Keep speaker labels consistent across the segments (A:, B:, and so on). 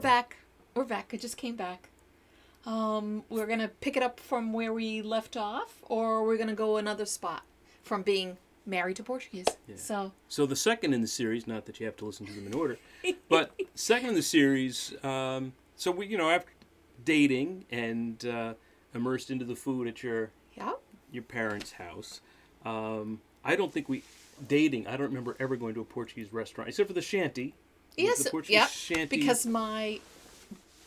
A: back. We're back. I just came back. We're going to pick it up from where we left off, or we're going to go another spot from being married to Portuguese.
B: Yeah. So the second in the series, not that you have to listen to them in order, but second in the series, so we, after dating and immersed into the food at your parents' house, I don't remember ever going to a Portuguese restaurant, except for the shanty.
A: Yes,
B: the Portuguese shanty.
A: Because my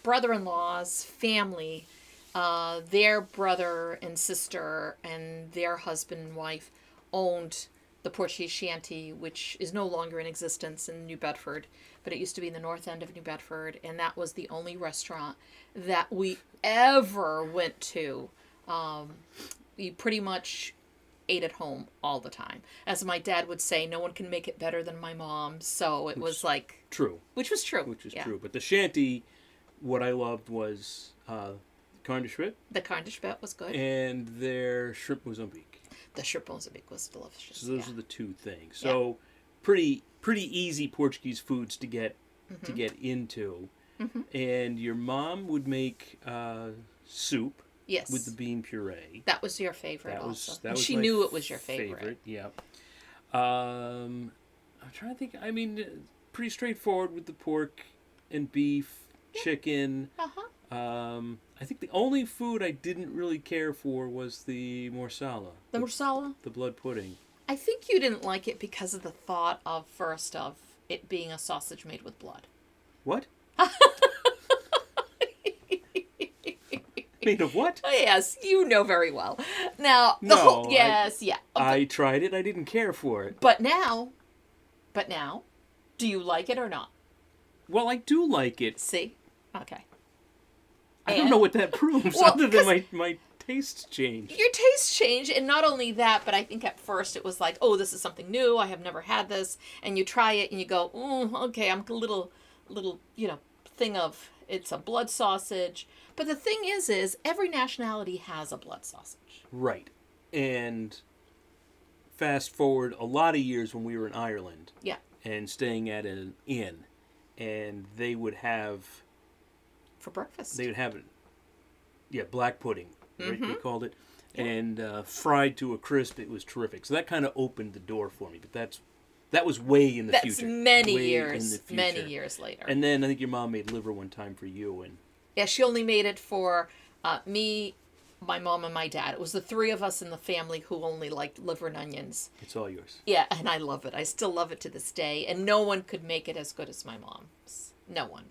A: brother-in-law's family, their brother and sister and their husband and wife owned the Portuguese shanty, which is no longer in existence in New Bedford, but it used to be in the north end of New Bedford, and that was the only restaurant that we ever went to. We pretty much ate at home all the time. As my dad would say, no one can make it better than my mom, so it was like...
B: True.
A: Which was true.
B: Which is true. But the shanty, what I loved was carne de spit.
A: The carne de spit was good.
B: And their shrimp Mozambique.
A: The shrimp Mozambique was delicious.
B: So those are the two things. So pretty easy Portuguese foods to get into. Mm-hmm. And your mom would make soup.
A: Yes.
B: With the bean puree.
A: That was your favorite also.
B: That was
A: she knew it was your favorite.
B: Yeah. I'm trying to think. I mean, pretty straightforward with the pork and beef, chicken.
A: Uh-huh.
B: I think the only food I didn't really care for was the morsala.
A: The morsala?
B: The blood pudding.
A: I think you didn't like it because of the thought of it being a sausage made with blood.
B: What? Made of what?
A: Yes, you know very well. Now, yes. Okay.
B: I tried it. I didn't care for it.
A: But now, do you like it or not?
B: Well, I do like it.
A: See? Okay.
B: I don't know what that proves, other than my tastes changed.
A: Your tastes change, and not only that, but I think at first it was like, oh, this is something new. I have never had this. And you try it, and you go, okay, I'm a little, thing of, it's a blood sausage. But the thing is every nationality has a blood sausage.
B: Right. And fast forward a lot of years when we were in Ireland.
A: Yeah.
B: And staying at an inn. And they would have...
A: For breakfast.
B: They would have it. Black pudding. Right, they called it. Yeah. And fried to a crisp. It was terrific. So that kind of opened the door for me. But that was way in the future.
A: That's many years later.
B: And then I think your mom made liver one time for you. And
A: yeah, she only made it for me, my mom, and my dad. It was the three of us in the family who only liked liver and onions.
B: It's all yours.
A: Yeah, and I love it. I still love it to this day. And no one could make it as good as my mom's. No one.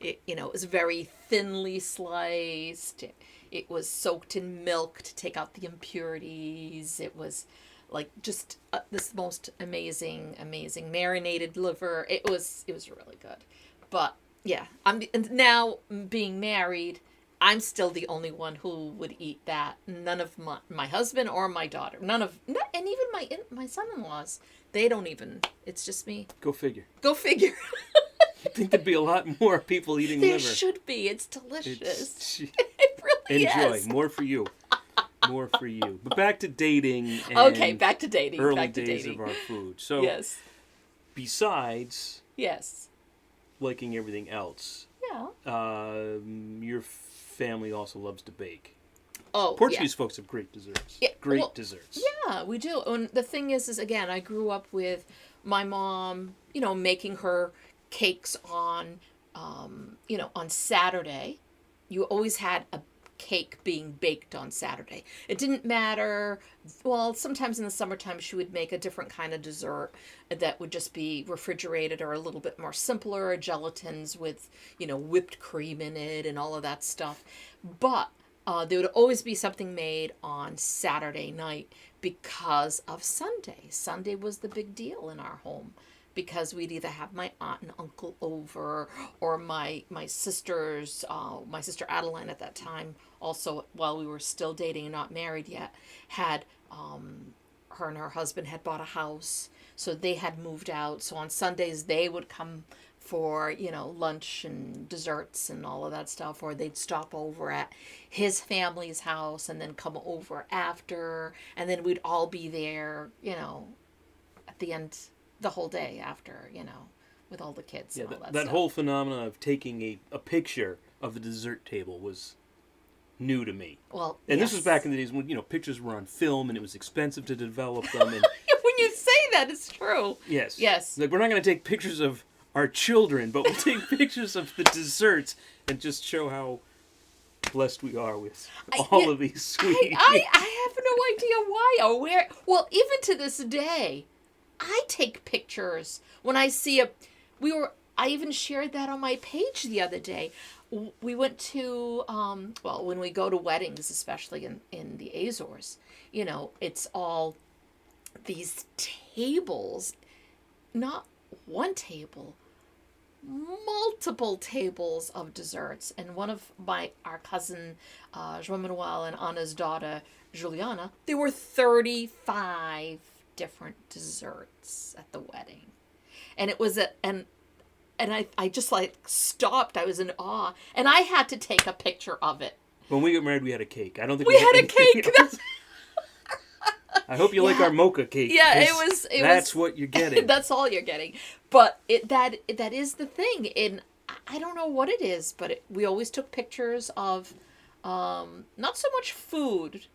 A: It was very thinly sliced. It was soaked in milk to take out the impurities. It was like just this most amazing marinated liver. It was really good. But yeah, now being married, I'm still the only one who would eat that. None of my husband or my daughter. And even my son-in-laws, they don't even. It's just me.
B: Go figure. I think there'd be a lot more people eating liver.
A: There should be. It's delicious.
B: It
A: really
B: enjoy.
A: is.
B: More for you. But back to dating. And
A: okay, back to dating.
B: Early days of our food. So
A: yes.
B: Besides.
A: Yes.
B: Liking everything else.
A: Yeah.
B: Your family also loves to bake.
A: Oh,
B: Portuguese folks have great desserts. Yeah, great desserts.
A: Yeah, we do. And the thing is again, I grew up with my mom, making her cakes on Saturday. You always had a cake being baked on Saturday. It didn't matter. Well, sometimes in the summertime she would make a different kind of dessert that would just be refrigerated or a little bit more simpler, gelatins with, whipped cream in it and all of that stuff. But there would always be something made on Saturday night because of Sunday. Sunday was the big deal in our home. Because we'd either have my aunt and uncle over, or my sister Adeline at that time, also while we were still dating and not married yet, had her and her husband had bought a house, so they had moved out. So on Sundays they would come for lunch and desserts and all of that stuff, or they'd stop over at his family's house and then come over after, and then we'd all be there, at the end. The whole day after, with all the kids
B: Yeah,
A: and all that
B: that
A: stuff.
B: whole phenomenon of taking a picture of the dessert table was new to me.
A: Well,
B: And
A: yes.
B: this was back in the days when, pictures were on film and it was expensive to develop them. And
A: When you say that, it's true.
B: yes.
A: Yes.
B: Like, we're not going to take pictures of our children, but we'll take pictures of the desserts and just show how blessed we are with all of these sweets.
A: I have no idea why or where. Well, even to this day, I take pictures when I see I even shared that on my page the other day. We went to, when we go to weddings, especially in the Azores, it's all these tables, not one table, multiple tables of desserts. And one of our cousin, João Manuel, and Anna's daughter, Juliana, there were 35 different desserts at the wedding. And it was and I just stopped. I was in awe. And I had to take a picture of it.
B: When we got married, we had a cake. I don't think
A: we had a
B: anything
A: cake.
B: else. I hope you like our mocha cake.
A: Yeah, it was.
B: That's what you're getting.
A: That's all you're getting. But that is the thing. And I don't know what it is, but we always took pictures of not so much food,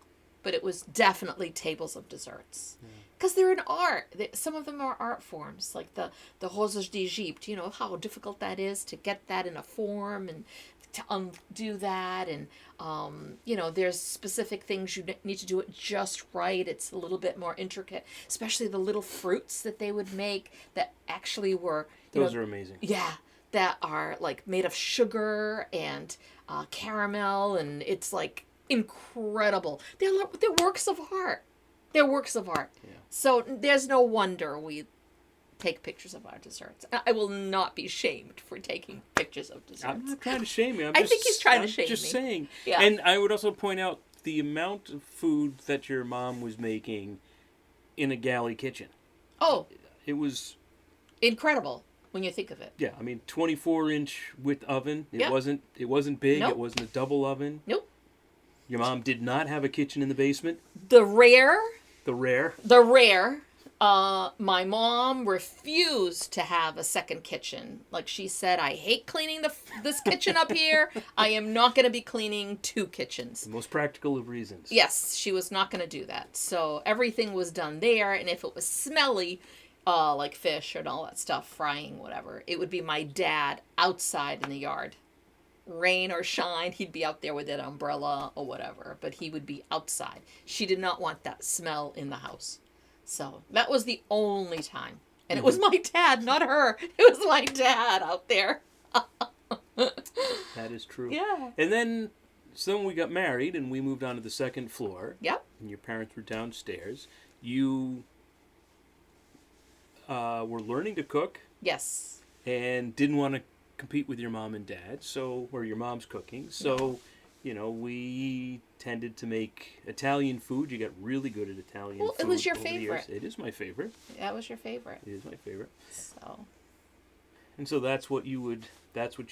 A: but it was definitely tables of desserts. Because they're an art. Some of them are art forms, like the Roses d'Egypte. You know how difficult that is to get that in a form and to undo that. And, there's specific things you need to do it just right. It's a little bit more intricate, especially the little fruits that they would make that actually were...
B: Those are amazing.
A: Yeah, that are like made of sugar and caramel, and it's like incredible. They're works of art. They're works of art.
B: Yeah.
A: So there's no wonder we take pictures of our desserts. I will not be shamed for taking pictures of desserts.
B: I'm not trying to shame you.
A: I think he's trying to shame me.
B: I'm just saying.
A: Yeah.
B: And I would also point out the amount of food that your mom was making in a galley kitchen.
A: Oh.
B: It was...
A: incredible when you think of it.
B: Yeah, I mean, 24-inch width oven. It
A: Yep.
B: wasn't big.
A: Nope.
B: It wasn't a double oven.
A: Nope.
B: Your mom did not have a kitchen in the basement.
A: The rare, my mom refused to have a second kitchen. Like she said, I hate cleaning this kitchen up here. I am not going to be cleaning two kitchens.
B: The most practical of reasons.
A: Yes, she was not going to do that. So everything was done there. And if it was smelly, like fish and all that stuff, frying, whatever, it would be my dad outside in the yard. Rain or shine, he'd be out there with an umbrella or whatever, but he would be outside. She did not want that smell in the house. So that was the only time. And it was my dad, not her. It was my dad out there.
B: That is true.
A: Yeah.
B: And then we got married and we moved on to the second floor.
A: Yep.
B: And your parents were downstairs. You were learning to cook.
A: Yes.
B: And didn't want to compete with your mom and dad, or your mom's cooking. So, we tended to make Italian food. You got really good at Italian food.
A: Well, it was your
B: over the
A: favorite.
B: years. It is my favorite.
A: That was your favorite.
B: It is my favorite.
A: So.
B: And so that's what you'd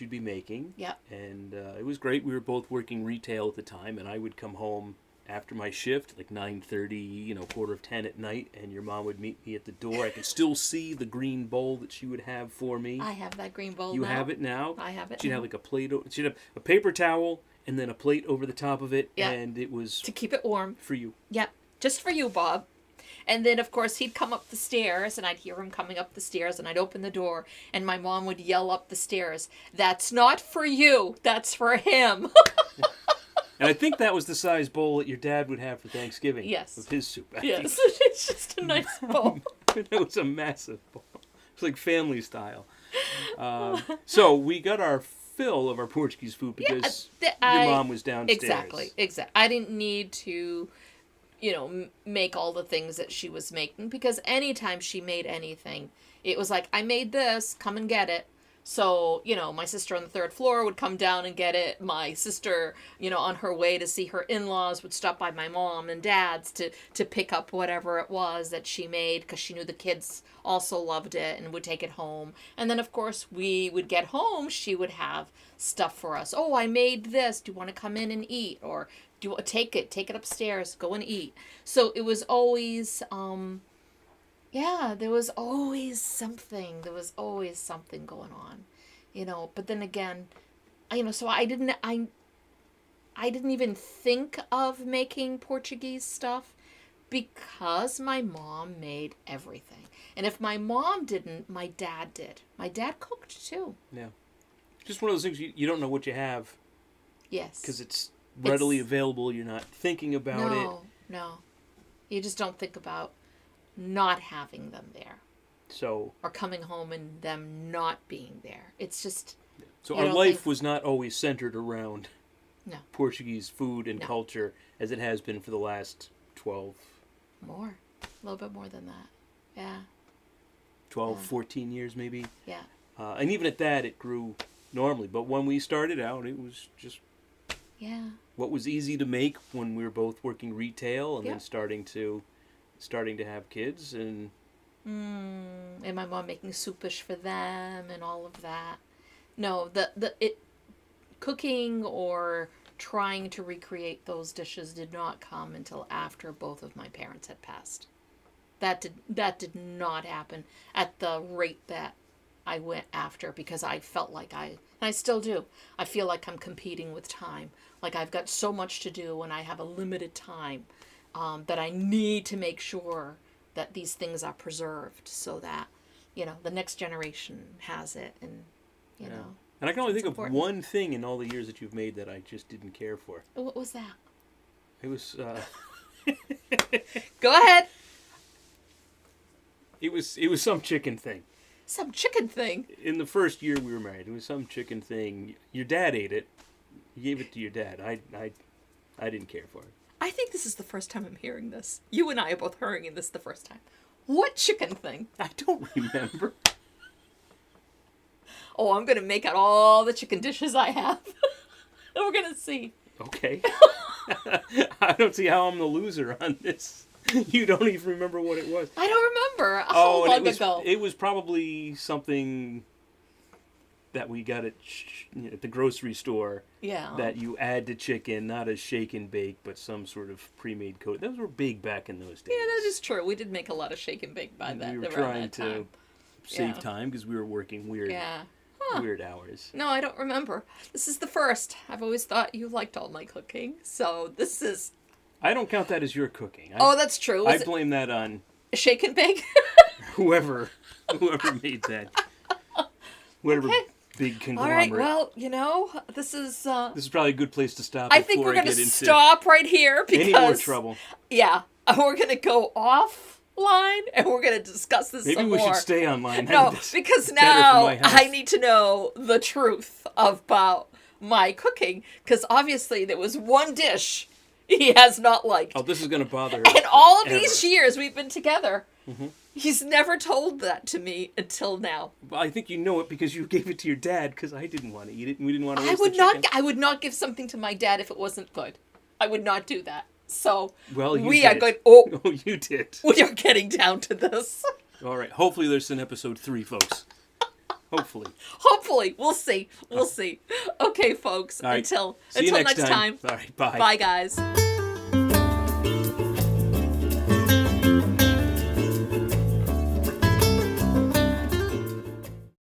B: be making.
A: Yep.
B: And it was great. We were both working retail at the time, and I would come home after my shift, like 9:30, 9:45 at night, and your mom would meet me at the door. I can still see the green bowl that she would have for me.
A: I have that green bowl
B: You
A: now.
B: have it now?
A: I have it
B: She'd
A: now.
B: have like a plate. She'd have a paper towel and then a plate over the top of it,
A: Yeah.
B: and it was
A: To keep it warm.
B: for you.
A: Yep. Just for you, Bob. And then, of course, he'd come up the stairs, and I'd hear him coming up the stairs, and I'd open the door, and my mom would yell up the stairs, "That's not for you. That's for him."
B: And I think that was the size bowl that your dad would have for Thanksgiving.
A: Yes.
B: With his soup.
A: Yes. It's just a nice bowl.
B: It was a massive bowl. It's like family style. So we got our fill of our Portuguese food because your mom was downstairs.
A: Exactly. I didn't need to, make all the things that she was making, because anytime she made anything, it was like, I made this, come and get it. So, my sister on the third floor would come down and get it. My sister, on her way to see her in-laws would stop by my mom and dad's to pick up whatever it was that she made, because she knew the kids also loved it and would take it home. And then, of course, we would get home. She would have stuff for us. Oh, I made this. Do you want to come in and eat? Or do you take it upstairs, go and eat. So it was always, Yeah, there was always something. There was always something going on, But then again, so I didn't even think of making Portuguese stuff because my mom made everything. And if my mom didn't, my dad did. My dad cooked too.
B: Yeah. Just one of those things you don't know what you have.
A: Yes.
B: Because it's readily available. You're not thinking about it.
A: No. You just don't think about not having them there.
B: So.
A: Or coming home and them not being there. It's just.
B: So our life was not always centered around Portuguese food and culture as it has been for the last 12.
A: More. A little bit more than that. Yeah.
B: 14 years maybe.
A: Yeah.
B: And even at that, it grew normally. But when we started out, it was just what was easy to make when we were both working retail and then starting to have kids and
A: my mom making soupish for them and all of that. No, cooking or trying to recreate those dishes did not come until after both of my parents had passed. That did not happen at the rate that I went after, because I felt like and I still do. I feel like I'm competing with time. Like I've got so much to do and I have a limited time, that I need to make sure that these things are preserved so that, the next generation has it and,
B: And I can only think of one thing in all the years that you've made that I just didn't care for.
A: What was that?
B: It was...
A: Go ahead.
B: It was some chicken thing.
A: Some chicken thing?
B: In the first year we were married, it was some chicken thing. Your dad ate it. You gave it to your dad. I didn't care for it.
A: I think this is the first time I'm hearing this. You and I are both hearing this the first time. What chicken thing?
B: I don't remember.
A: Oh, I'm going to make out all the chicken dishes I have. And we're going to see.
B: Okay. I don't see how I'm the loser on this. You don't even remember what it was.
A: I don't remember. How long ago?
B: It was probably something that we got at the grocery store.
A: Yeah.
B: That you add to chicken, not a shake and bake, but some sort of pre-made coat. Those were big back in those days.
A: Yeah, that is true. We did make a lot of shake and bake by that.
B: We were trying to save time because we were working weird hours.
A: No, I don't remember. This is the first. I've always thought you liked all my cooking, so this is...
B: I don't count that as your cooking.
A: That's true.
B: I blame that on...
A: Shake and bake?
B: whoever made that. Whatever big conglomerate.
A: All right, well, this is...
B: This is probably a good place to stop.
A: I think we're going to stop right here because...
B: Any more trouble.
A: Yeah. We're going to go offline and we're going to discuss this some more.
B: Maybe we should stay online.
A: No, because now I need to know the truth about my cooking, because obviously there was one dish he has not liked.
B: Oh, this is going to bother her.
A: And all of these years we've been together, he's never told that to me until now.
B: Well, I think you know it because you gave it to your dad, because I didn't want to eat it and we didn't want to waste the chicken.
A: I would not give something to my dad if it wasn't good. I would not do that. So
B: we
A: are going.
B: Oh, you did.
A: We are getting down to this.
B: All right. Hopefully, there's an episode 3, folks.
A: Hopefully, we'll see. We'll see. Okay, folks.
B: Right.
A: Until
B: See you
A: next time.
B: All right. Bye.
A: Bye, guys.